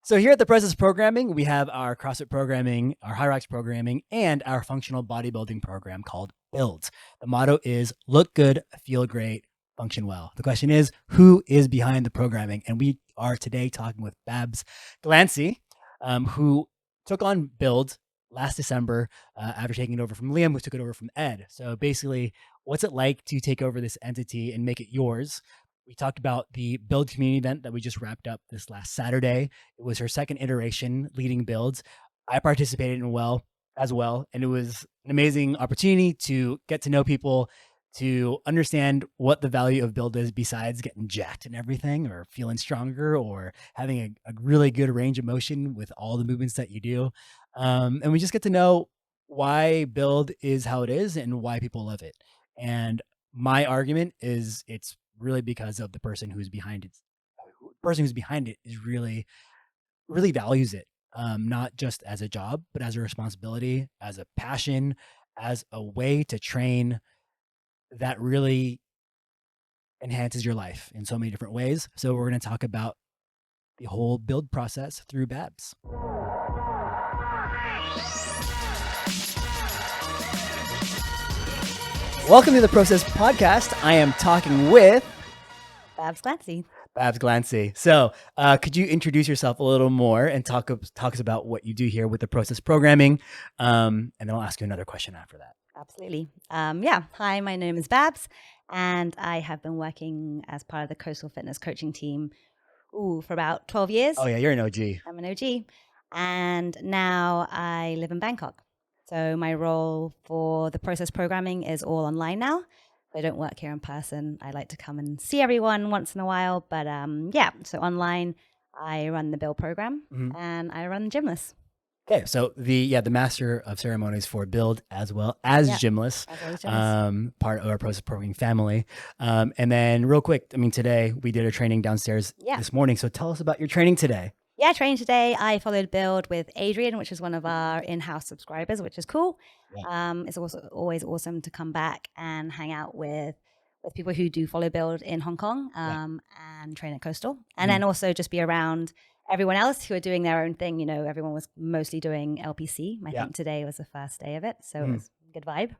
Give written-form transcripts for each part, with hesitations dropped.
So here at the Process Programming, we have our CrossFit programming, our High Rocks programming, and our functional bodybuilding program called Build. The motto is look good, feel great, function well. The question is, who is behind the programming? And we are today talking with Babs Glancy, who took on Build last December after taking it over from Liam, who took it over from Ed. So basically, what's it like to take over this entity and make it yours? We talked about the Build community event that we just wrapped up this last Saturday. It was her second iteration leading Builds. I participated in as well, and it was an amazing opportunity to get to know people, to understand what the value of Build is besides getting jacked and everything, or feeling stronger, or having a really good range of motion with all the movements that you do. And we just get to know why Build is how it is and why people love it. And my argument is it's really because of the person who's behind it. The person who's behind it is really values it, not just as a job, but as a responsibility, as a passion, as a way to train that really enhances your life in so many different ways. So we're going to talk about the whole Build process through Babs. Welcome to the Process Podcast. I am talking with Babs Glancy. Babs Glancy. So could you introduce yourself a little more and talk us about what you do here with the Process Programming? And then I'll ask you another question after that. Absolutely. Hi, my name is Babs, and I have been working as part of the Coastal Fitness coaching team for about 12 years. Oh yeah, you're an OG. I'm an OG. And now I live in Bangkok. So my role for the Process Programming is all online now. I don't work here in person. I like to come and see everyone once in a while. But so online, I run the Build program and I run Gymless. Okay, so the master of ceremonies for Build as well as Gymless, part of our Process Programming family. And then real quick, today we did a training downstairs this morning. So tell us about your training today. Yeah, training today. I followed Build with Adrian, which is one of our in-house subscribers, which is cool. Yeah. It's also always awesome to come back and hang out with people who do follow Build in Hong Kong and train at Coastal. And then also just be around everyone else who are doing their own thing. You know, everyone was mostly doing LPC. I think today was the first day of it. So it was a good vibe.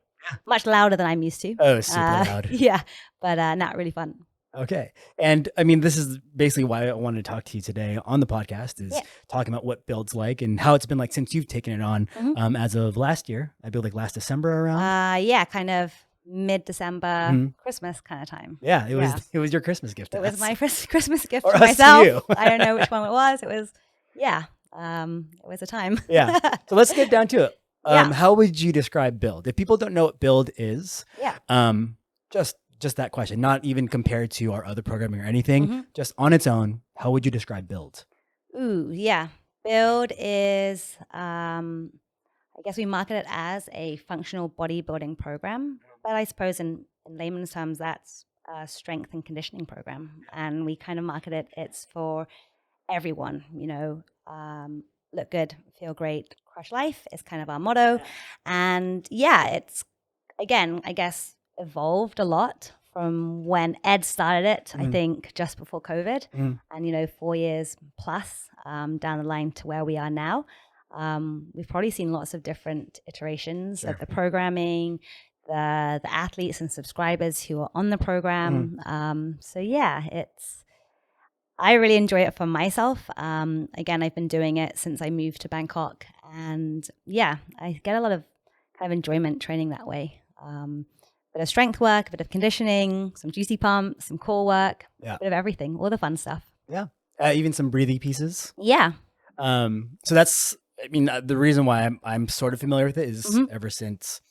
Much louder than I'm used to. Oh, super loud. Yeah, but not really fun. Okay. And this is basically why I wanted to talk to you today on the podcast is talking about what Build's like and how it's been like since you've taken it on as of last year. I feel like last December around. Kind of mid-December, Christmas kind of time. Yeah, it was your Christmas gift to us. It was my Christmas gift to myself. I don't know which one it was. It was, it was a time. Yeah. So let's get down to it. How would you describe Build? If people don't know what Build is, just that question, not even compared to our other programming or anything, just on its own, how would you describe Build? Build is, I guess we market it as a functional bodybuilding program, but I suppose in layman's terms, that's a strength and conditioning program. And we kind of market it, it's for everyone, look good, feel great, crush life is kind of our motto. And it's, again, I guess, evolved a lot from when Ed started it, I think just before COVID, and 4 years plus down the line to where we are now. We've probably seen lots of different iterations of the programming, the athletes and subscribers who are on the program. I really enjoy it for myself. Again, I've been doing it since I moved to Bangkok, and I get a lot of kind of enjoyment training that way. Bit of strength work, a bit of conditioning, some juicy pumps, some core work, a bit of everything, all the fun stuff. Yeah. Even some breathing pieces. Yeah. So that's, the reason why I'm sort of familiar with it is ever since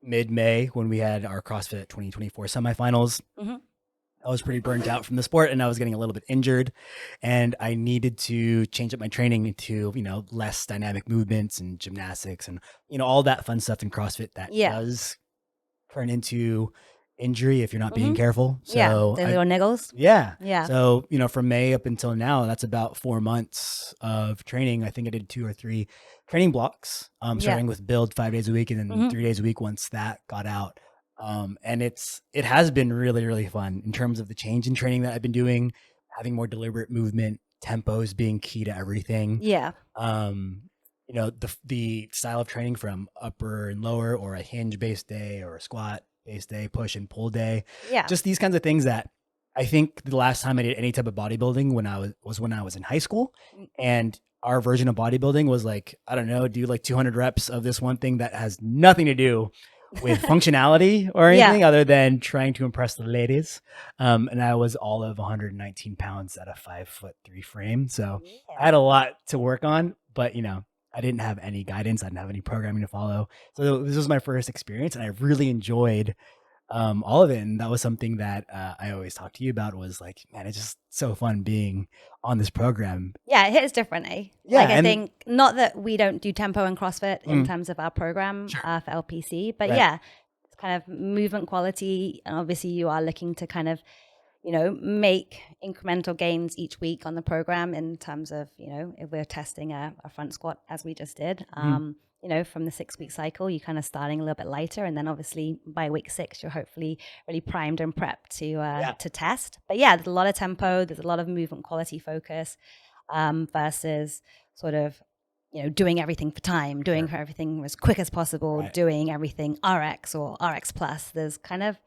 mid-May when we had our CrossFit 2024 semifinals, I was pretty burnt out from the sport and I was getting a little bit injured and I needed to change up my training into, less dynamic movements and gymnastics and, all that fun stuff in CrossFit that does turn into injury if you're not being careful. So the little niggles. Yeah. So, from May up until now, that's about 4 months of training. I think I did 2 or 3 training blocks, starting with Build 5 days a week and then 3 days a week once that got out. And it has been really, really fun in terms of the change in training that I've been doing, having more deliberate movement, tempos being key to everything. Yeah. You know, the style of training from upper and lower, or a hinge based day, or a squat based day, push and pull day, Yeah. just these kinds of things that I think the last time I did any type of bodybuilding when I was in high school, Mm. and our version of bodybuilding was like, I don't know, do like 200 reps of this one thing that has nothing to do with functionality or Yeah. anything other than trying to impress the ladies. And I was all of 119 pounds at a 5'3" frame. So I had a lot to work on, but you know, I didn't have any guidance. I didn't have any programming to follow. So this was my first experience, and I really enjoyed all of it. And that was something that I always talk to you about, was like, man, it's just so fun being on this program. Yeah, it hits differently. Yeah, Like, I and think not that we don't do tempo and CrossFit in terms of our program Sure. for LPC, but Right. yeah, it's kind of movement quality. And obviously you are looking to kind of, you know, make incremental gains each week on the program in terms of, you know, if we're testing a front squat as we just did, you know, from the 6-week cycle, you're kind of starting a little bit lighter. And then obviously by week 6, you're hopefully really primed and prepped to test. But yeah, there's a lot of tempo. There's a lot of movement quality focus versus sort of, you know, doing everything for time, doing Sure. everything as quick as possible, Right. doing everything RX or RX plus. There's kind of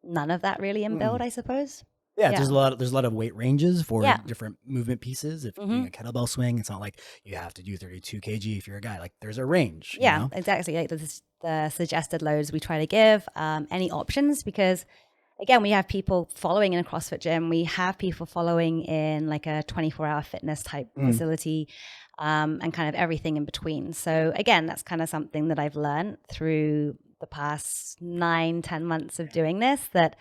none of that really in build, I suppose. Yeah, there's a lot of weight ranges for Yeah. different movement pieces. If you're doing a kettlebell swing, it's not like you have to do 32 kg if you're a guy. Like, there's a range. Yeah, You know? exactly. Like the suggested loads we try to give, any options, because again, we have people following in a CrossFit gym. We have people following in like a 24-hour fitness type facility, and kind of everything in between. So again, that's kind of something that I've learned through the past 9-10 months of doing this, that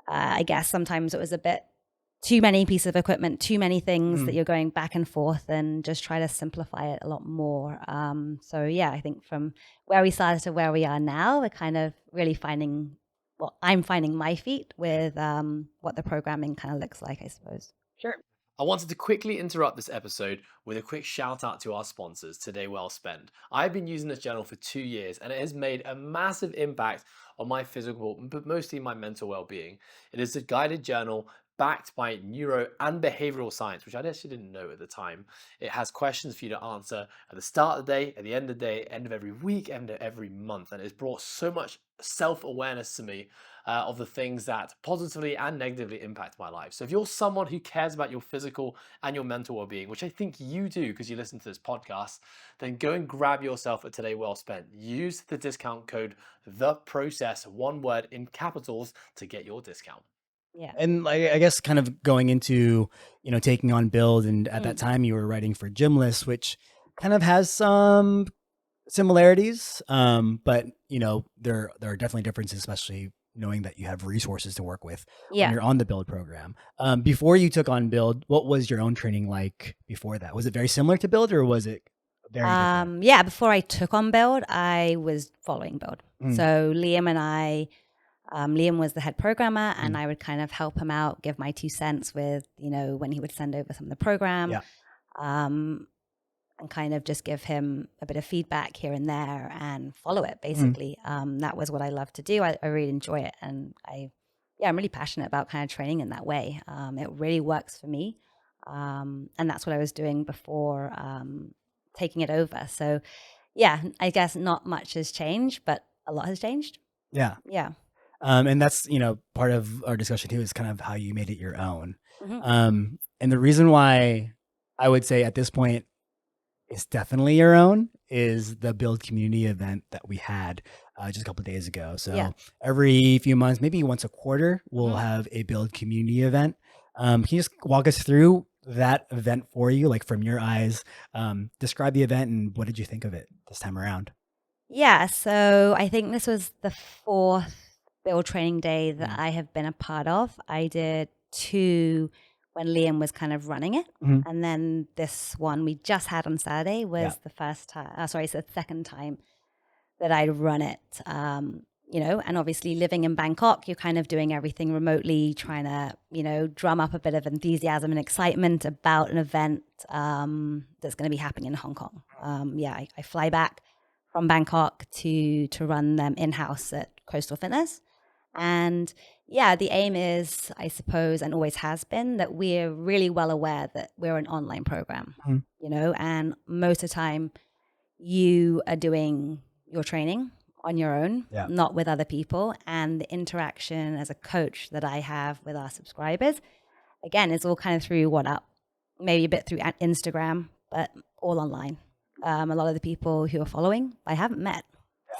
I guess sometimes it was a bit too many pieces of equipment, too many things that you're going back and forth, and just try to simplify it a lot more. So yeah, I think from where we started to where we are now, we're kind of really finding, well, I'm finding my feet with what the programming kind of looks like, I suppose. Sure. I wanted to quickly interrupt this episode with a quick shout out to our sponsors, Today Well Spent. I've been using this journal for 2 years, and it has made a massive impact on my physical, but mostly my mental well-being. It is a guided journal backed by neuro and behavioral science, which I actually didn't know at the time. It has questions for you to answer at the start of the day, at the end of the day, end of every week, end of every month, and it's brought so much self-awareness to me of the things that positively and negatively impact my life. So if you're someone who cares about your physical and your mental well-being, which I think you do because you listen to this podcast, then go and grab yourself a Today Well Spent. Use the discount code THEPROCESS, one word in capitals, to get your discount. Yeah. And like, I guess kind of going into, you know, taking on build, and at that time you were writing for Gymless, which kind of has some similarities, but you know, there are definitely differences, especially knowing that you have resources to work with when Yeah. you're on the build program. Before you took on build, what was your own training like before that? Was it very similar to build, or was it very different? Yeah, before I took on build, I was following build. So Liam and I, Liam was the head programmer, and I would kind of help him out, give my 2 cents with, you know, when he would send over some of the program, and kind of just give him a bit of feedback here and there and follow it, basically. That was what I love to do. I really enjoy it. And I'm really passionate about kind of training in that way. It really works for me. And that's what I was doing before taking it over. So yeah, I guess not much has changed, but a lot has changed. Yeah. Yeah. And that's, you know, part of our discussion too, is kind of how you made it your own. Mhm. And the reason why I would say at this point it's definitely your own is the build community event that we had just a couple of days ago. So Yeah. every few months, maybe once a quarter, we'll have a build community event. Can you just walk us through that event for you, like from your eyes? Describe the event and what did you think of it this time around? Yeah, so I think this was the 4th build training day that I have been a part of. I did 2 when Liam was kind of running it. And then this one we just had on Saturday was the first time, it's the second time that I'd run it. You know, and obviously living in Bangkok, you're kind of doing everything remotely, trying to, you know, drum up a bit of enthusiasm and excitement about an event that's going to be happening in Hong Kong. I fly back from Bangkok to run them in-house at Coastal Fitness. And yeah, the aim is, I suppose, and always has been, that we're really well aware that we're an online program, Mhm. you know, and most of the time you are doing your training on your own, Yeah. not with other people. And the interaction as a coach that I have with our subscribers, again, it's all kind of through WhatsApp, maybe a bit through Instagram, but all online. A lot of the people who are following, I haven't met.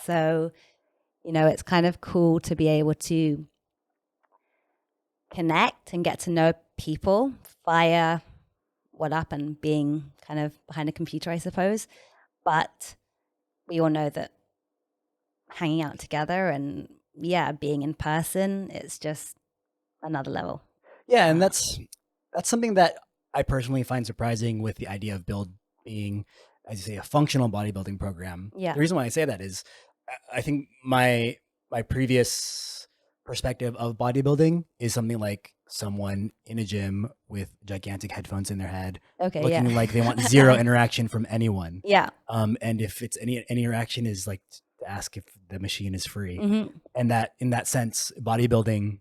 So, you know, it's kind of cool to be able to connect and get to know people via WhatsApp and being kind of behind a computer, I suppose. But we all know that hanging out together and being in person, it's just another level. Yeah, and Uh, that's something that I personally find surprising with the idea of Build being, as you say, a functional bodybuilding program. Yeah. The reason why I say that is I think my previous perspective of bodybuilding is something like someone in a gym with gigantic headphones in their head, Okay. looking Yeah. like they want zero interaction from anyone. Yeah. And if it's any interaction is like to ask if the machine is free. Hmm. And that in that sense, bodybuilding,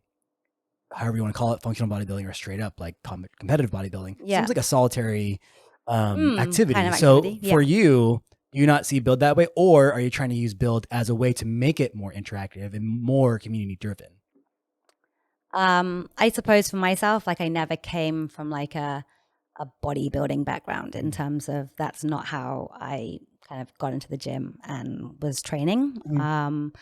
however you want to call it, functional bodybuilding or straight up like competitive bodybuilding, Yeah. seems like a solitary activity. Kind of So activity. for Yeah. you, do you not see Build that way, or are you trying to use Build as a way to make it more interactive and more community driven? I suppose for myself, like I never came from like a bodybuilding background in terms of that's not how I kind of got into the gym and was training. Mhm.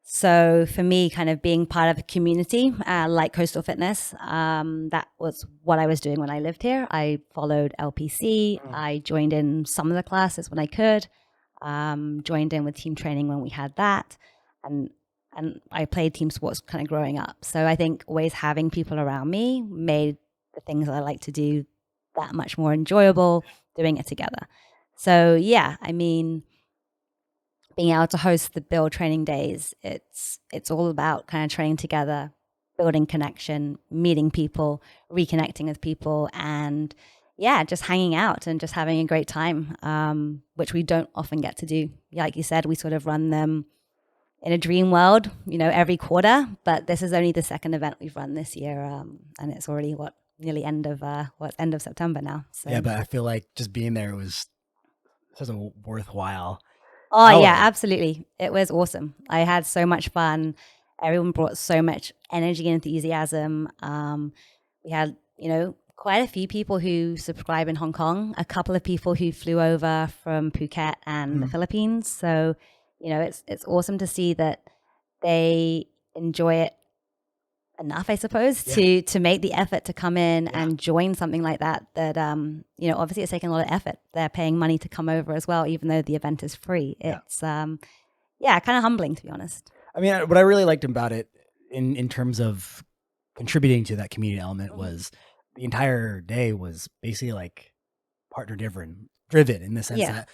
So for me, kind of being part of a community like Coastal Fitness, that was what I was doing when I lived here. I followed LPC. I joined in some of the classes when I could, joined in with team training when we had that. And I played team sports kind of growing up. So I think always having people around me made the things that I like to do that much more enjoyable, doing it together. So yeah, I mean, being able to host the Build training days, it's all about kind of training together, building connection, meeting people, reconnecting with people, and just hanging out and just having a great time, which we don't often get to do. Like you said, we sort of run them in a dream world, you know, every quarter, but this is only the second event we've run this year, and it's already nearly end of September now. So. Yeah, but I feel like just being there was such a worthwhile Oh, yeah, hour. absolutely. It was awesome. I had so much fun. Everyone brought so much energy and enthusiasm. We had, you know, quite a few people who subscribe in Hong Kong, a couple of people who flew over from Phuket and the Philippines. So, you know, it's awesome to see that they enjoy it enough, I suppose, to make the effort to come in and join something like that. You know, obviously it's taking a lot of effort. They're paying money to come over as well, even though the event is free. It's kind of humbling, to be honest. I mean, what I really liked about it in terms of contributing to that community element was the entire day was basically like partner driven in the sense that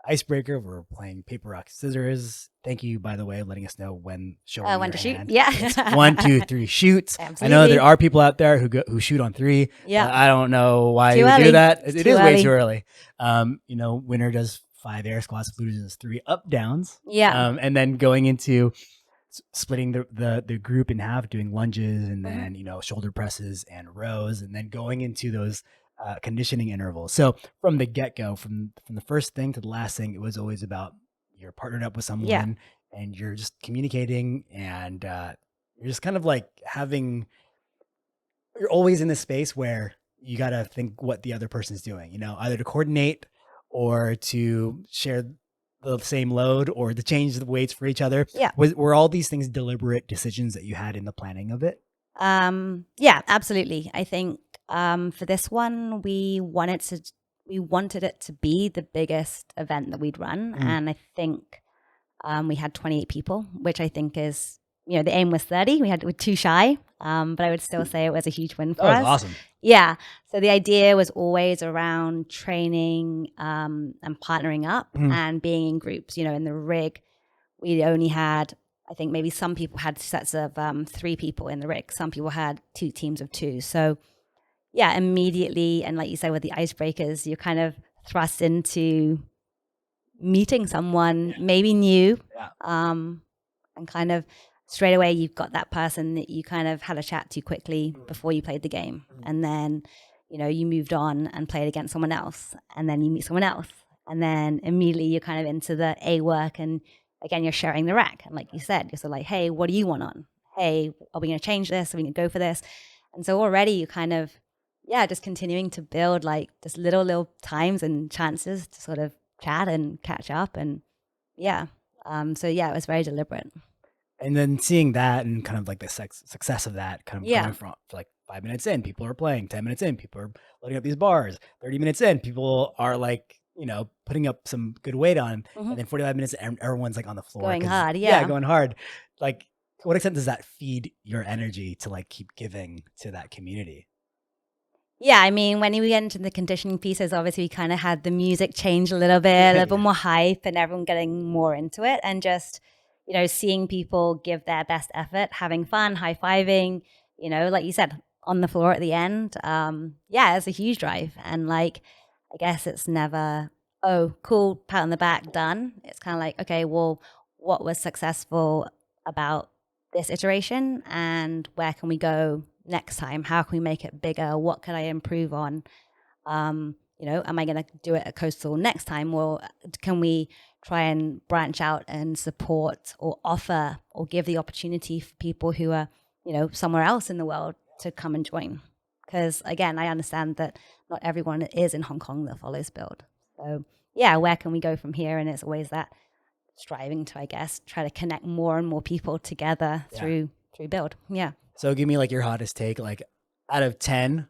icebreaker, we're playing paper, rock, scissors. Thank you, by the way, letting us know when showing When your to shoot. hand. Yeah. It's 1, 2, 3, shoots. Absolutely. I know there are people out there who shoot on 3. Yeah. I don't know why Too you would early. do that. It's It too is way early. too early. You know, winner does 5 air squats, loser does 3 up downs. Yeah. And then going into splitting the group in half, doing lunges and then, you know, shoulder presses and rows, and then going into those conditioning intervals. So from the get-go, from the first thing to the last thing, it was always about you're partnered up with someone and you're just communicating, and you're just kind of like you're always in this space where you got to think what the other person's doing, you know, either to coordinate or to share the same load or to change the weights for each other. Yeah. Were all these things deliberate decisions that you had in the planning of it? Yeah, absolutely. I think for this one, we wanted it to be the biggest event that we'd run, and I think we had 28 people, which I think is, you know, the aim was 30. We're too shy, but I would still say it was a huge win for us. That was awesome. Yeah. So the idea was always around training and partnering up and being in groups. You know, in the rig, we only had, I think maybe some people had sets of 3 people in the rig. Some people had 2 teams of 2. So yeah, immediately, and like you said with the icebreakers, you're kind of thrust into meeting someone maybe new and kind of straight away you've got that person that you kind of had a chat to quickly before you played the game. And then, you know, you moved on and played against someone else, and then you meet someone else. And then immediately you're kind of into the A work, and again, you're sharing the rack. And like you said, you're sort of like, hey, what do you want on? Hey, are we going to change this? Are we going to go for this? And so already you kind of, just continuing to build like just little times and chances to sort of chat and catch up. And so it was very deliberate. And then seeing that and kind of like the success of that kind of going from like 5 minutes in, people are playing, 10 minutes in, people are loading up these bars, 30 minutes in, people are like, you know, putting up some good weight on, and then 45 minutes and everyone's like on the floor. Going hard, going hard. Like, to what extent does that feed your energy to like keep giving to that community? Yeah, I mean, when we get into the conditioning pieces, obviously we kind of had the music change a little bit, a little bit more hype, and everyone getting more into it, and just, you know, seeing people give their best effort, having fun, high-fiving, you know, like you said, on the floor at the end. It's a huge drive. And like, I guess it's never, oh, cool, pat on the back, done. It's kind of like, okay, well, what was successful about this iteration, and where can we go next time? How can we make it bigger? What can I improve on? You know, am I going to do it at Coastal next time? Or can we try and branch out and support or offer or give the opportunity for people who are, you know, somewhere else in the world to come and join? Because again, I understand that not everyone is in Hong Kong that follows Build. So where can we go from here? And it's always that striving to, I guess, try to connect more and more people together through Build. Yeah. So give me like your hottest take, like out of 10,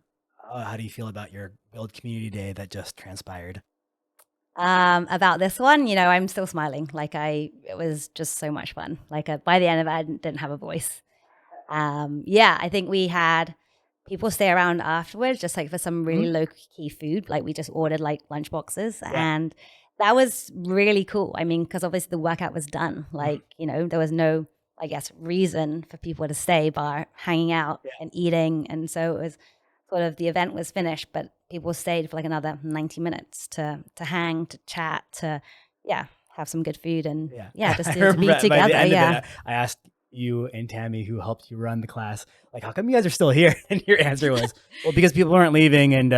how do you feel about your Build community day that just transpired? About this one, you know, I'm still smiling. Like it was just so much fun. Like by the end of it, I didn't have a voice. I think we had people stay around afterwards, just like for some really low key food. Like we just ordered like lunch boxes, and that was really cool. I mean, because obviously the workout was done. Like, you know, there was no, I guess, reason for people to stay bar hanging out and eating. And so it was sort of, the event was finished, but people stayed for like another 90 minutes to hang, to chat, to have some good food, and just to be together. I asked you and Tammy, who helped you run the class, like, how come you guys are still here? And your answer was, well, because people aren't leaving, and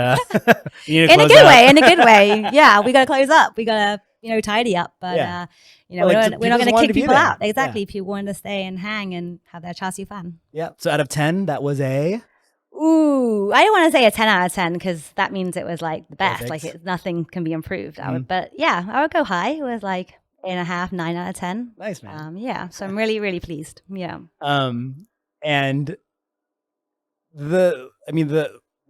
you need to close up. In a good way. Yeah, we got to close up. We got to, you know, tidy up. But you know, we're not going to kick people out. Exactly. People wanted to stay and hang and have their char siu fan. Yeah. So out of 10, that was a... Ooh, I don't want to say a 10 out of 10 because that means it was like the best. Perfect. Like nothing can be improved. I would go high. It was like 8.5, 9 out of 10. Nice, man. So I'm really, really pleased. Yeah. And what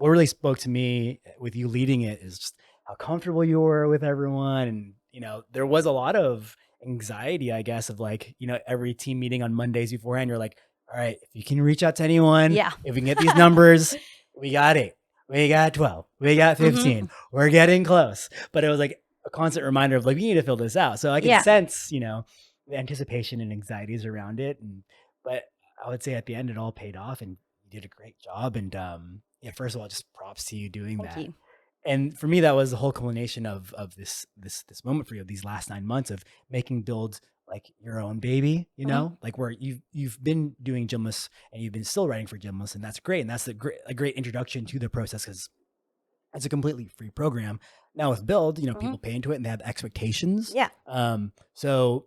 really spoke to me with you leading it is just how comfortable you were with everyone. And, you know, there was a lot of anxiety, I guess, of like, you know, every team meeting on Mondays beforehand, you're like, all right, if you can reach out to anyone, if we can get these numbers, we got 8, we got 12, we got 15, we're getting close. But it was like a constant reminder of like, we need to fill this out. So I can sense, you know, the anticipation and anxieties around it. But I would say at the end, it all paid off, and you did a great job. And first of all, just props to you doing that. Thank you. And for me, that was the whole culmination of this moment for you, these last 9 months of making Build like your own baby, you know, like where you've been doing Gymless and you've been still writing for Gymless, and that's great. And that's a great introduction to the process, because it's a completely free program. Now with Build, you know, people pay into it and they have expectations. Yeah. So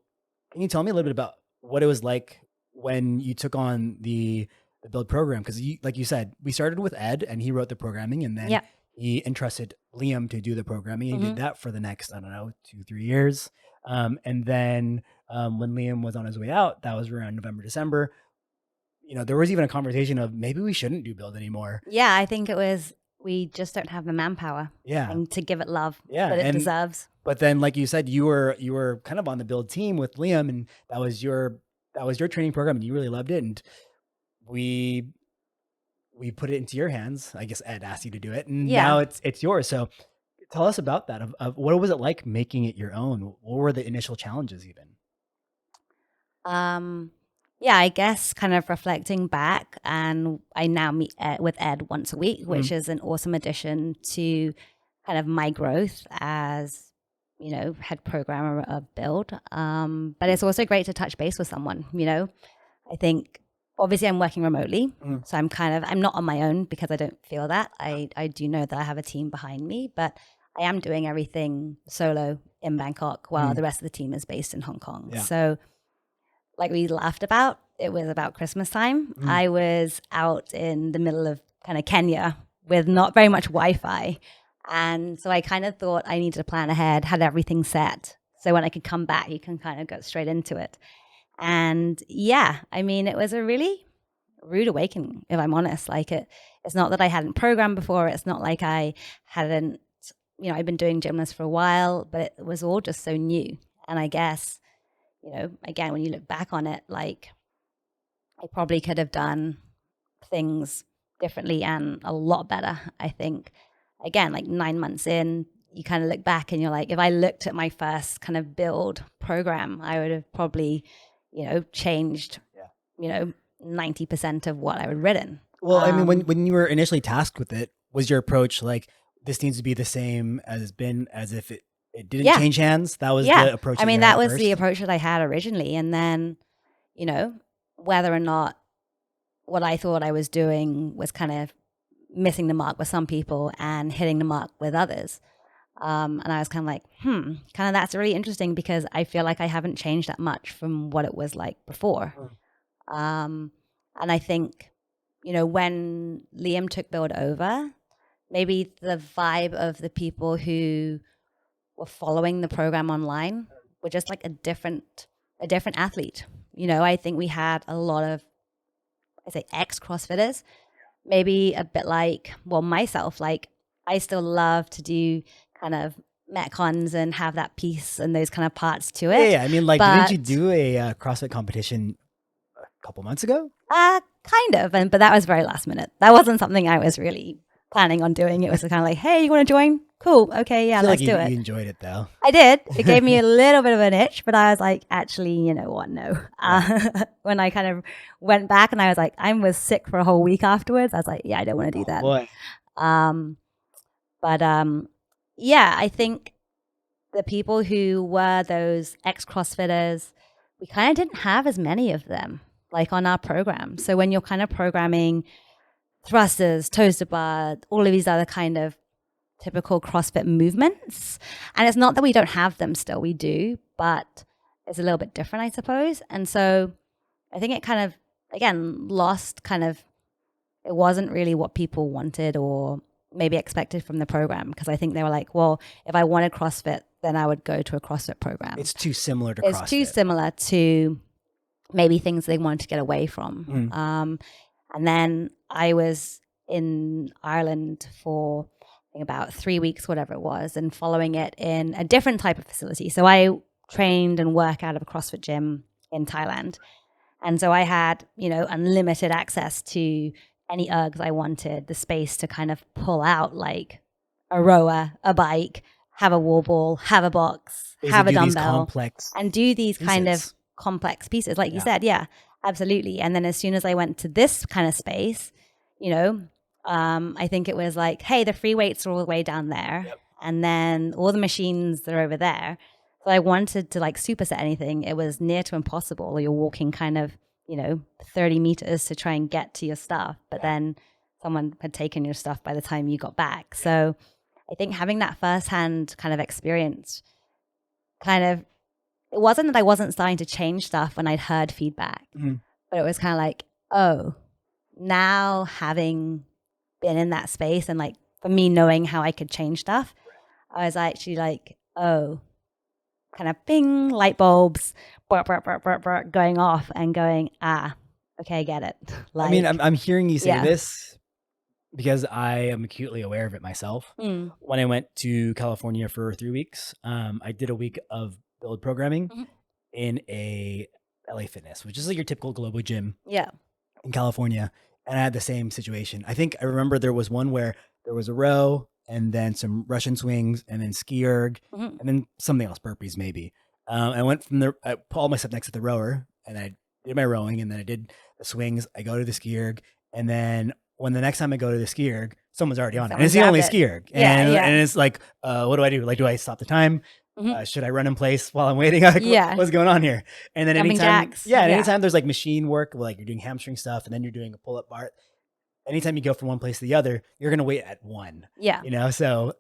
can you tell me a little bit about what it was like when you took on the Build program? Because like you said, we started with Ed and he wrote the programming, and then he entrusted Liam to do the programming. He did that for the next, 2-3 years. And then when Liam was on his way out, that was around November, December, you know, there was even a conversation of maybe we shouldn't do Build anymore. Yeah, I think it was, we just don't have the manpower and to give it love that it deserves. But then, like you said, you were kind of on the Build team with Liam, and that was your training program, and you really loved it. And we put it into your hands. I guess Ed asked you to do it, and now it's yours. So tell us about that. Of what was it like making it your own? What were the initial challenges even? I guess kind of reflecting back, and I now meet with Ed once a week, which is an awesome addition to kind of my growth as, you know, head programmer of Build. But it's also great to touch base with someone, you know. I think obviously I'm working remotely. Mm. So I'm not on my own because I don't feel that. I do know that I have a team behind me, but I am doing everything solo in Bangkok while the rest of the team is based in Hong Kong. Yeah. So like we laughed about, it was about Christmas time. I was out in the middle of kind of Kenya with not very much Wi-Fi. And so I kind of thought I needed to plan ahead, had everything set. So when I could come back, you can kind of go straight into it. And yeah, I mean, it was a really rude awakening, if I'm honest. Like it's not that I hadn't programmed before. It's not like I hadn't, I've been doing gymnasts for a while, but it was all just so new. And I guess, again, when you look back on it, like I probably could have done things differently and a lot better. I think, again, like 9 months in, you kind of look back and you're like, if I looked at my first kind of build program, I would have probably, changed, 90% of what I would written. Well, I mean, when you were initially tasked with it, was your approach like, this needs to be the same as if it didn't change hands? That was the approach. I mean, that was the approach that I had originally. And then, whether or not what I thought I was doing was kind of missing the mark with some people and hitting the mark with others. And I was kind of like, kind of that's really interesting because I feel like I haven't changed that much from what it was like before. And I think, when Liam took Build over, maybe the vibe of the people who were following the program online were just like a different athlete. I think we had a lot of, ex-CrossFitters, maybe a bit like, myself, like I still love to do kind of Metcons and have that piece and those kind of parts to it. Yeah. I mean, like, didn't you do a CrossFit competition a couple months ago? Kind of, but that was very last minute. That wasn't something I was really planning on doing. It was kind of like, hey, you want to join? Cool. Okay, yeah, let's do it. You enjoyed it though. I did. It gave me a little bit of an itch, but I was like, actually, you know what? No. When I kind of went back and I was like, I was sick for a whole week afterwards. I was like, yeah, I don't want to do that. Boy. Yeah, I think the people who were those ex-CrossFitters, we kind of didn't have as many of them like on our program. So when you're kind of programming thrusters, toes to bar, all of these other kind of typical CrossFit movements, and it's not that we don't have them still, we do, but it's a little bit different, I suppose. And so I think it kind of, again, lost kind of, it wasn't really what people wanted or maybe expected from the program, because I think they were like, well, if I wanted CrossFit, then I would go to a CrossFit program. It's too similar to CrossFit. It's too similar to maybe things they wanted to get away from. And then I was in Ireland for I think about 3 weeks, whatever it was, and following it in a different type of facility. So I trained and work out of a CrossFit gym in Thailand. And so I had, unlimited access to any ergs I wanted, the space to kind of pull out like a rower, a bike, have a wall ball, have a box, have a dumbbell, and do these kind of complex pieces. Like you said, yeah, absolutely. And then as soon as I went to this kind of space, I think it was like, hey, the free weights are all the way down there. Yep. And then all the machines are over there. So I wanted to like superset anything. It was near to impossible. You're walking kind of, 30 meters to try and get to your stuff. But then someone had taken your stuff by the time you got back. So I think having that firsthand kind of experience it wasn't that I wasn't starting to change stuff when I'd heard feedback, but it was kind of like, oh, now having been in that space and like for me knowing how I could change stuff, I was actually like, oh, kind of bing, light bulbs going off and going, okay, I get it. Like, I mean, I'm hearing you say this because I am acutely aware of it myself. When I went to California for 3 weeks, I did a week of build programming in a LA Fitness, which is like your typical global gym in California. And I had the same situation. I think I remember there was one where there was a row and then some Russian swings and then ski erg and then something else, burpees maybe. I went from there, I put all my stuff next to the rower and I did my rowing and then I did the swings. I go to the ski erg, and then when the next time I go to the ski erg, someone's already on it. And it's the only ski erg. And it's like, what do I do? Like, do I stop the time? Should I run in place while I'm waiting? Like, Yeah. what's going on here? And then Jumping anytime, jacks. and Yeah. anytime there's like machine work, like you're doing hamstring stuff, and then you're doing a pull-up bar. Anytime you go from one place to the other, you're gonna wait at one. Yeah. So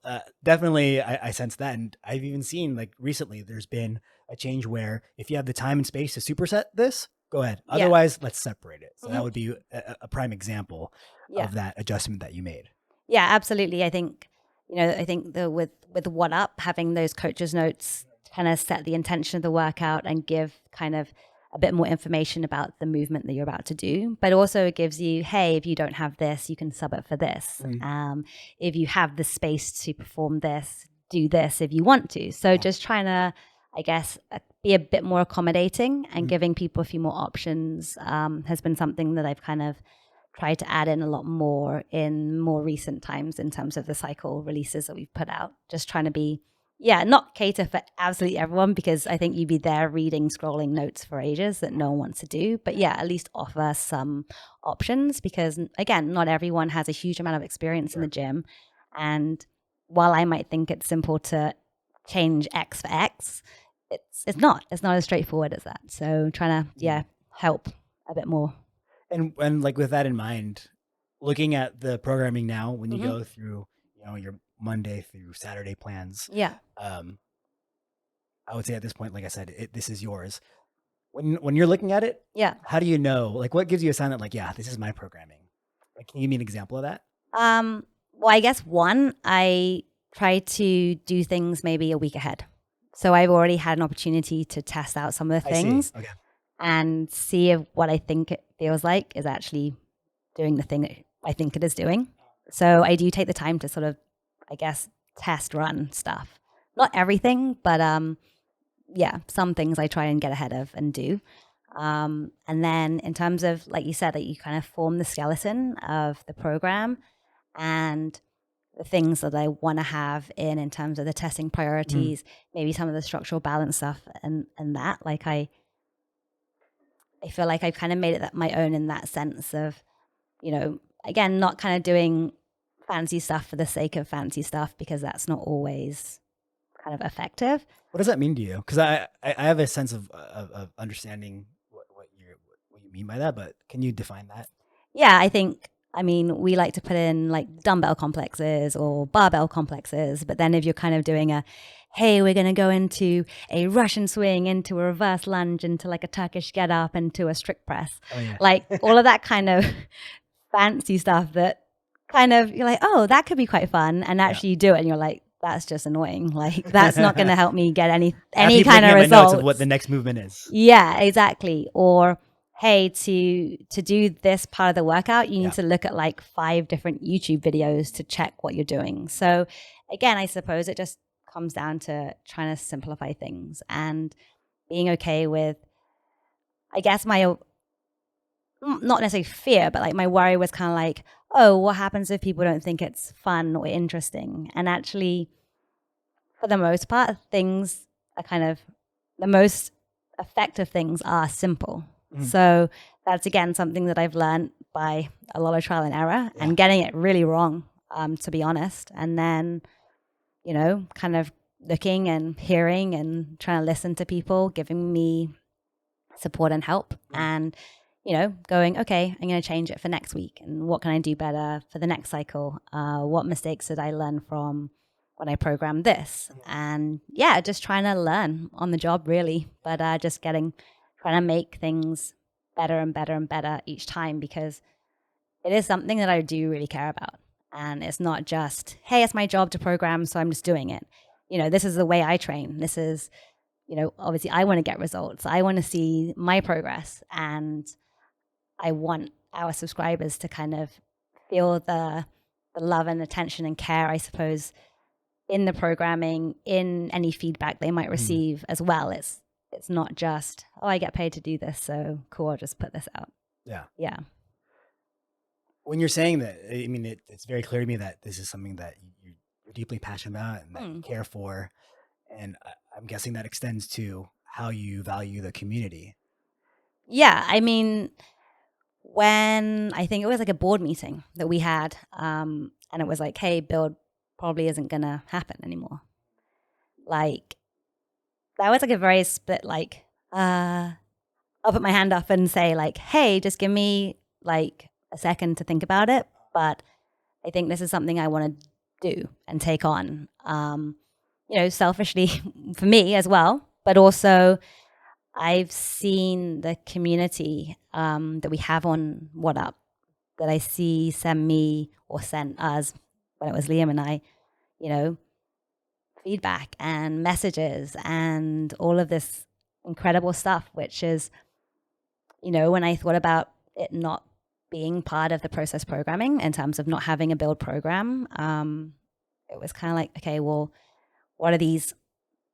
definitely, I sense that, and I've even seen like recently, there's been a change where if you have the time and space to superset this, go ahead. Yeah. Otherwise, let's separate it. So that would be a prime example Yeah. of that adjustment that you made. Yeah, absolutely. I think, with What Up, having those coaches notes kind of set the intention of the workout and give kind of a bit more information about the movement that you're about to do. But also it gives you, hey, if you don't have this, you can sub it for this. If you have the space to perform this, do this if you want to. So just trying to, I guess, be a bit more accommodating and giving people a few more options has been something that I've kind of tried to add in a lot more in more recent times in terms of the cycle releases that we've put out. Just trying to be, not cater for absolutely everyone, because I think you'd be there reading, scrolling notes for ages that no one wants to do. But at least offer some options, because again, not everyone has a huge amount of experience in the gym. And while I might think it's simple to change X for X, it's not as straightforward as that. So trying to, help a bit more. And like with that in mind, looking at the programming now, when you go through, your Monday through Saturday plans, I would say at this point, like I said, this is yours. When you're looking at it, how do you know? Like, what gives you a sign that, like, this is my programming? Like, can you give me an example of that? Well, I guess one, I try to do things maybe a week ahead. So I've already had an opportunity to test out some of the things. Okay. And see if what I think it feels like is actually doing the thing that I think it is doing. So I do take the time to sort of, I guess, test run stuff. Not everything, but some things I try and get ahead of and do. And then in terms of, like you said, that you kind of form the skeleton of the program and the things that I want to have in terms of the testing priorities, maybe some of the structural balance stuff and that, like I feel like I've kind of made it my own in that sense of, again, not kind of doing fancy stuff for the sake of fancy stuff, because that's not always kind of effective. What does that mean to you? Because I have a sense of understanding what you mean by that, but can you define that? Yeah, we like to put in like dumbbell complexes or barbell complexes, but then if you're kind of doing hey, we're going to go into a Russian swing, into a reverse lunge, into like a Turkish get up, into a strict press. Like all of that kind of fancy stuff that kind of, you're like, oh, that could be quite fun. And actually you do it and you're like, that's just annoying. Like that's not going to help me get any kind of results. Of what the next movement is. Yeah, exactly. Or, hey, to do this part of the workout, you need to look at like 5 different YouTube videos to check what you're doing. So again, I suppose it just comes down to trying to simplify things and being okay with, I guess, my not necessarily fear, but like my worry was kind of like, oh, what happens if people don't think it's fun or interesting? And actually, for the most part, things are kind of, the most effective things are simple. So that's, again, something that I've learned by a lot of trial and error and getting it really wrong, to be honest. And then, kind of looking and hearing and trying to listen to people, giving me support and help and, going, okay, I'm going to change it for next week. And what can I do better for the next cycle? What mistakes did I learn from when I programmed this? And just trying to learn on the job, really, but just trying to make things better and better and better each time, because it is something that I do really care about. And it's not just, hey, it's my job to program, so I'm just doing it. This is the way I train. This is, obviously I want to get results. I want to see my progress. And I want our subscribers to kind of feel the love and attention and care, I suppose, in the programming, in any feedback they might receive as well. It's not just, oh, I get paid to do this, so cool, I'll just put this out. Yeah. When you're saying that, I mean, it's very clear to me that this is something that you're deeply passionate about and that you care for. And I'm guessing that extends to how you value the community. Yeah, I mean, when I think it was like a board meeting that we had, and it was like, hey, build probably isn't going to happen anymore. Like, that was like a very split, like, I'll put my hand up and say like, hey, just give me like a second to think about it. But I think this is something I want to do and take on, selfishly for me as well. But also I've seen the community that we have on What Up, that I see send me or sent us when it was Liam and I, feedback and messages and all of this incredible stuff, which is, when I thought about it not being part of the process programming in terms of not having a build program, it was kind of like, okay, well, what are these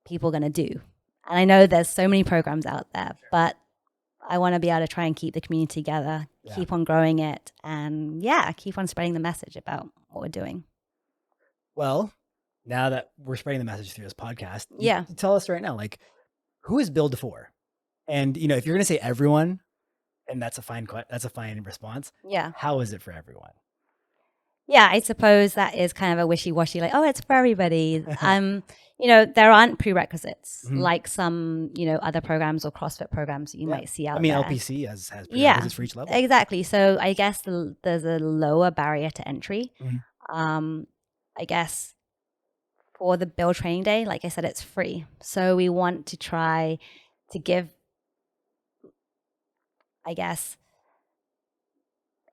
people going to do? And I know there's so many programs out there, but I want to be able to try and keep the community together, keep on growing it, and keep on spreading the message about what we're doing. Well, now that we're spreading the message through this podcast, Yeah. you tell us right now, like, who is Build for? And, if you're going to say everyone, and that's a fine response. Yeah. How is it for everyone? Yeah, I suppose that is kind of a wishy-washy, like, oh, it's for everybody. There aren't prerequisites like some, other programs or CrossFit programs you might see out there. LPC has prerequisites for each level. Exactly. So I guess there's a lower barrier to entry. I guess for the build training day, like I said, it's free. So we want to try to give, I guess,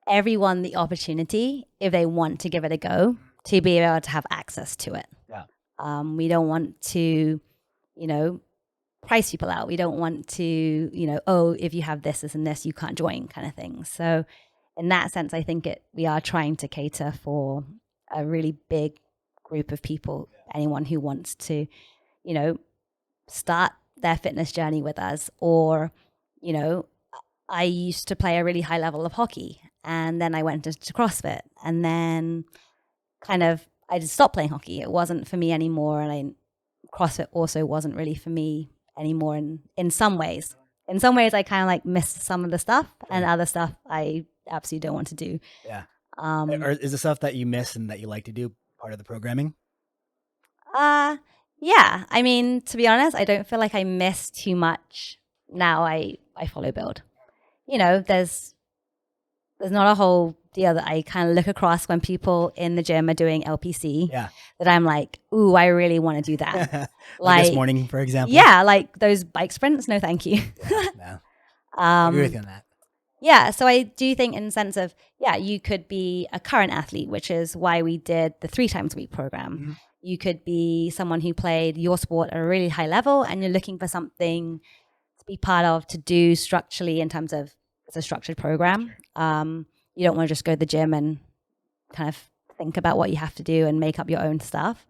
everyone the opportunity, if they want to give it a go, to be able to have access to it. Yeah. We don't want to, price people out. We don't want to, if you have this, this, and this, you can't join, kind of thing. So in that sense, I think we are trying to cater for a really big group of people, anyone who wants to, start their fitness journey with us. Or, I used to play a really high level of hockey, and then I went into CrossFit, and then I just stopped playing hockey. It wasn't for me anymore, and CrossFit also wasn't really for me anymore. In some ways, I kind of like missed some of the stuff, and other stuff I absolutely don't want to do. Yeah. Or is the stuff that you miss and that you like to do part of the programming? Yeah. I mean, to be honest, I don't feel like I miss too much now. I follow Build. There's not a whole deal that I kind of look across when people in the gym are doing LPC. Yeah. That I'm like, ooh, I really want to do that. like this morning, for example. Yeah, like those bike sprints. No, thank you. No. I agree with you on that. Yeah, so I do think in the sense of, you could be a current athlete, which is why we did the 3 times a week program. You could be someone who played your sport at a really high level, and you're looking for something to be part of, to do structurally in terms of it's a structured program. You don't want to just go to the gym and kind of think about what you have to do and make up your own stuff.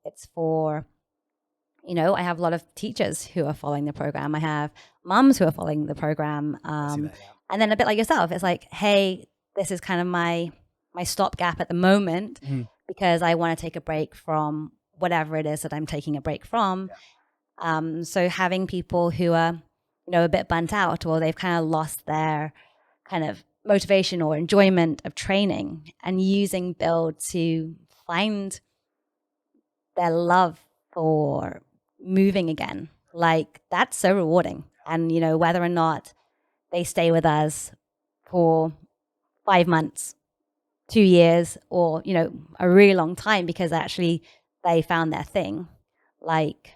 It's for, I have a lot of teachers who are following the program. I have moms who are following the program. And then a bit like yourself, it's like, hey, this is kind of my stopgap at the moment because I want to take a break from whatever it is that I'm taking a break from. So having people who are, a bit burnt out, or they've kind of lost their kind of motivation or enjoyment of training, and using Build to find their love for moving again. Like, that's so rewarding. And, whether or not they stay with us for 5 months, 2 years, or, a really long time because actually they found their thing. Like,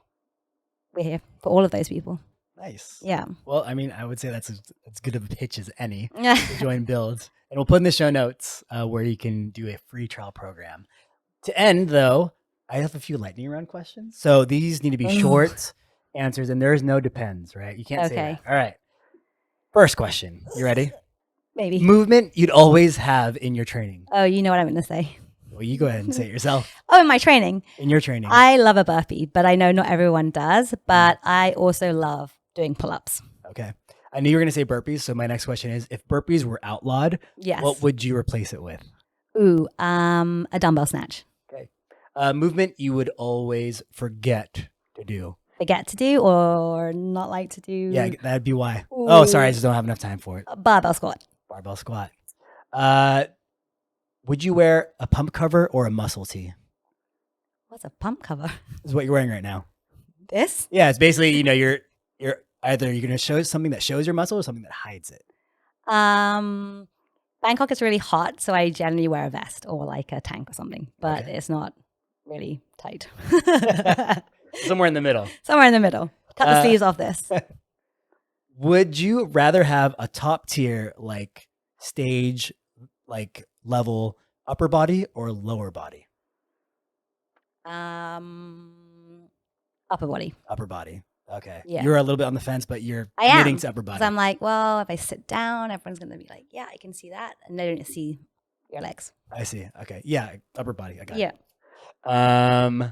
we're here for all of those people. Nice. Yeah. Well, I mean, I would say that's as good of a pitch as any to join Build. And we'll put in the show notes where you can do a free trial program. To end, though, I have a few lightning round questions. So these need to be short answers, and there's no depends, right? You can't say that. All right. First question. You ready? Maybe. Movement you'd always have in your training. Oh, you know what I'm going to say. Well, you go ahead and say it yourself. Oh, in my training. In your training. I love a burpee, but I know not everyone does. But I also love doing pull-ups. Okay. I knew you were going to say burpees. So my next question is, if burpees were outlawed, what would you replace it with? Ooh, a dumbbell snatch. Okay. Movement you would always forget to do. Forget to do or not like to do? Yeah, that'd be why. Ooh. Oh, sorry. I just don't have enough time for it. Barbell squat. Barbell squat. Would you wear a pump cover or a muscle tee? What's a pump cover? This is what you're wearing right now. This? Yeah, it's basically, you're either you're going to show something that shows your muscle or something that hides it. Bangkok is really hot, so I generally wear a vest or like a tank or something, but Okay. it's not really tight. Somewhere in the middle. Somewhere in the middle. Cut the sleeves off this. Would you rather have a top tier, like stage, like level upper body or lower body? Upper body. Upper body. Okay. Yeah. You're a little bit on the fence, but you're I committing am. to upper Because body. I'm like, well, if I sit down, everyone's going to be like, yeah, I can see that. And they don't see your legs. I see. Okay. Yeah. Upper body. I got Yeah. it.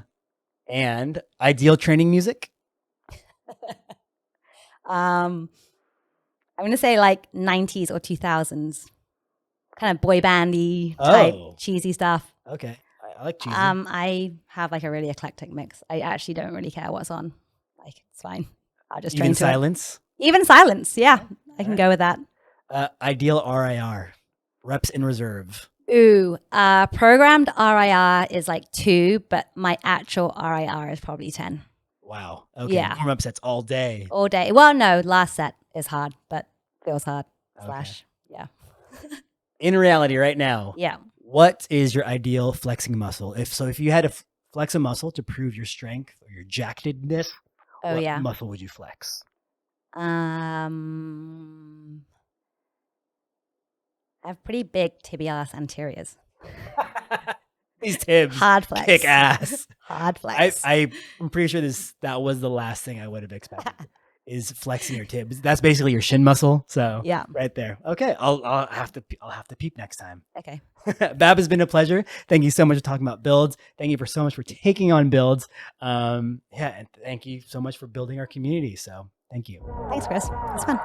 And ideal training music? I'm going to say like 90s or 2000s. Kind of boy bandy type, cheesy stuff. Okay. I like cheesy. I have like a really eclectic mix. I actually don't really care what's on. Like, it's fine. I'll just Even train to it. silence? Even silence. Yeah. I can go with that. Ideal RIR. Reps in reserve. Ooh, programmed RIR is like 2, but my actual RIR is probably 10. Wow. Okay. Yeah. Warm-up sets all day. All day. Well, no, last set is hard, but feels hard. Okay. Yeah. In reality, right now, Yeah. what is your ideal flexing muscle? If you had to flex a muscle to prove your strength or your jackedness, Oh, what yeah. muscle would you flex? I have pretty big tibialis anteriors. These tibs Hard flex. kick ass. Hard flex. I'm pretty sure that was the last thing I would have expected. Is flexing your tibs. That's basically your shin muscle. So Yeah. right there. Okay, I'll have to peep next time. Okay. Bab, has been a pleasure. Thank you so much for talking about builds. Thank you so much for taking on builds. And thank you so much for building our community. So thank you. Thanks, Chris. It's fun.